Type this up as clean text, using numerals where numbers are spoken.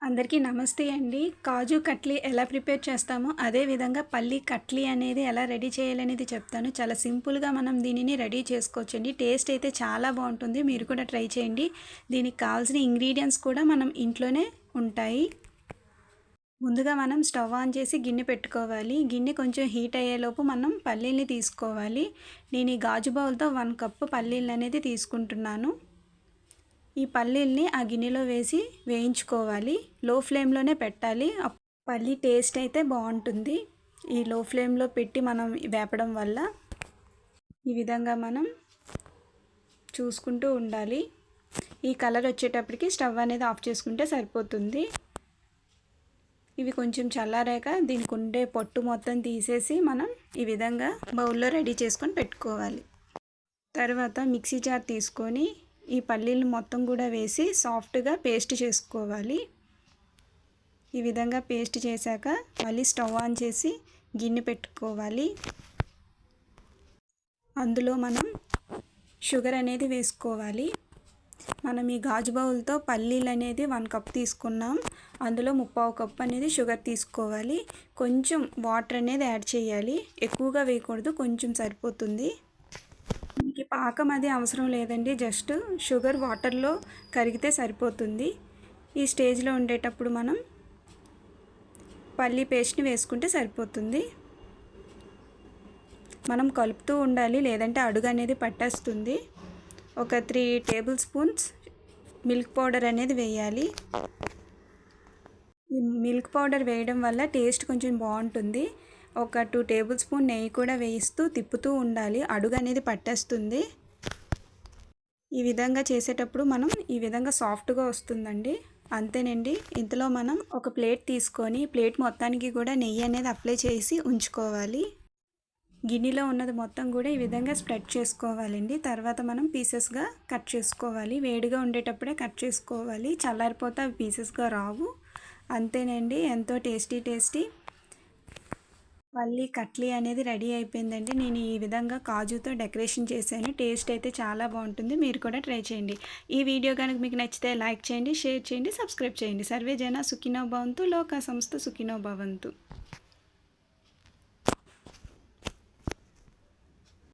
అందరికీ నమస్తే అండి. కాజు కట్లీ ఎలా ప్రిపేర్ చేస్తామో, అదే విధంగా పల్లి కట్లీ అనేది ఎలా రెడీ చేయాలనేది చెప్తాను. చాలా సింపుల్‌గా మనం దీనిని రెడీ చేసుకోవచ్చండి. టేస్ట్ అయితే చాలా బావుంటుంది. మీరు కూడా ట్రై చేయండి. దీనికి కావాల్సిన ఇంగ్రీడియెంట్స్ కూడా మనం ఇంట్లోనే ఉంటాయి. ముందుగా మనం స్టవ్ ఆన్ చేసి గిన్నె పెట్టుకోవాలి. గిన్నె కొంచెం హీట్ అయ్యేలోపు మనం పల్లీల్ని తీసుకోవాలి. నేను ఈ గాజు బౌల్‌తో 1 కప్పు పల్లీలనేది తీసుకుంటున్నాను. ఈ పల్లీల్ని ఆ గిన్నెలో వేసి వేయించుకోవాలి. లో ఫ్లేమ్లోనే పెట్టాలి. పల్లీ టేస్ట్ అయితే బాగుంటుంది. ఈ లో ఫ్లేమ్లో పెట్టి మనం వేపడం వల్ల ఈ విధంగా మనం చూసుకుంటూ ఉండాలి. ఈ కలర్ వచ్చేటప్పటికి స్టవ్ అనేది ఆఫ్ చేసుకుంటే సరిపోతుంది. ఇవి కొంచెం చల్లారాక దీనికి ఉండే పొట్టు మొత్తం తీసేసి మనం ఈ విధంగా బౌల్లో రెడీ చేసుకొని పెట్టుకోవాలి. తర్వాత మిక్సీ జార్ తీసుకొని ఈ పల్లీలు మొత్తం కూడా వేసి సాఫ్ట్గా పేస్ట్ చేసుకోవాలి. ఈ విధంగా పేస్ట్ చేశాక మళ్ళీ స్టవ్ ఆన్ చేసి గిన్నె పెట్టుకోవాలి. అందులో మనం షుగర్ అనేది వేసుకోవాలి. మనం ఈ గాజు బౌల్తో పల్లీలు అనేది 1 కప్ తీసుకున్నాం. అందులో 3/4 కప్ అనేది షుగర్ తీసుకోవాలి. కొంచెం వాటర్ అనేది యాడ్ చేయాలి. ఎక్కువగా వేయకూడదు, కొంచెం సరిపోతుంది. దీనికి పాకం అది అవసరం లేదండి, జస్ట్ షుగర్ వాటర్లో కరిగితే సరిపోతుంది. ఈ స్టేజ్లో ఉండేటప్పుడు మనం పల్లీ పేస్ట్ని వేసుకుంటే సరిపోతుంది. మనం కలుపుతూ ఉండాలి, లేదంటే అడుగు అనేది పట్టేస్తుంది. ఒక 3 టేబుల్ స్పూన్స్ మిల్క్ పౌడర్ అనేది వేయాలి. ఈ మిల్క్ పౌడర్ వేయడం వల్ల టేస్ట్ కొంచెం బాగుంటుంది. ఒక 2 టేబుల్ స్పూన్ నెయ్యి కూడా వేయిస్తూ తిప్పుతూ ఉండాలి, అడుగు అనేది పట్టేస్తుంది. ఈ విధంగా చేసేటప్పుడు మనం ఈ విధంగా సాఫ్ట్గా వస్తుందండి. అంతేనండి. ఇంతలో మనం ఒక ప్లేట్ తీసుకొని ప్లేట్ మొత్తానికి కూడా నెయ్యి అనేది అప్లై చేసి ఉంచుకోవాలి. గిన్నెలో ఉన్నది మొత్తం కూడా ఈ విధంగా స్ప్రెడ్ చేసుకోవాలండి. తర్వాత మనం పీసెస్గా కట్ చేసుకోవాలి. వేడిగా ఉండేటప్పుడే కట్ చేసుకోవాలి, చల్లారిపోతే అవి పీసెస్గా రావు. అంతేనండి, ఎంతో టేస్టీ పల్లీ కట్లీ అనేది రెడీ అయిపోయిందండి. నేను ఈ విధంగా కాజుతో డెకరేషన్ చేశాను. టేస్ట్ అయితే చాలా బాగుంటుంది. మీరు కూడా ట్రై చేయండి. ఈ వీడియో కనుక మీకు నచ్చితే లైక్ చేయండి, షేర్ చేయండి, సబ్స్క్రైబ్ చేయండి. సర్వే జన సుఖినో భవంతు, లోకా సంస్థ సుఖినో భవంతు.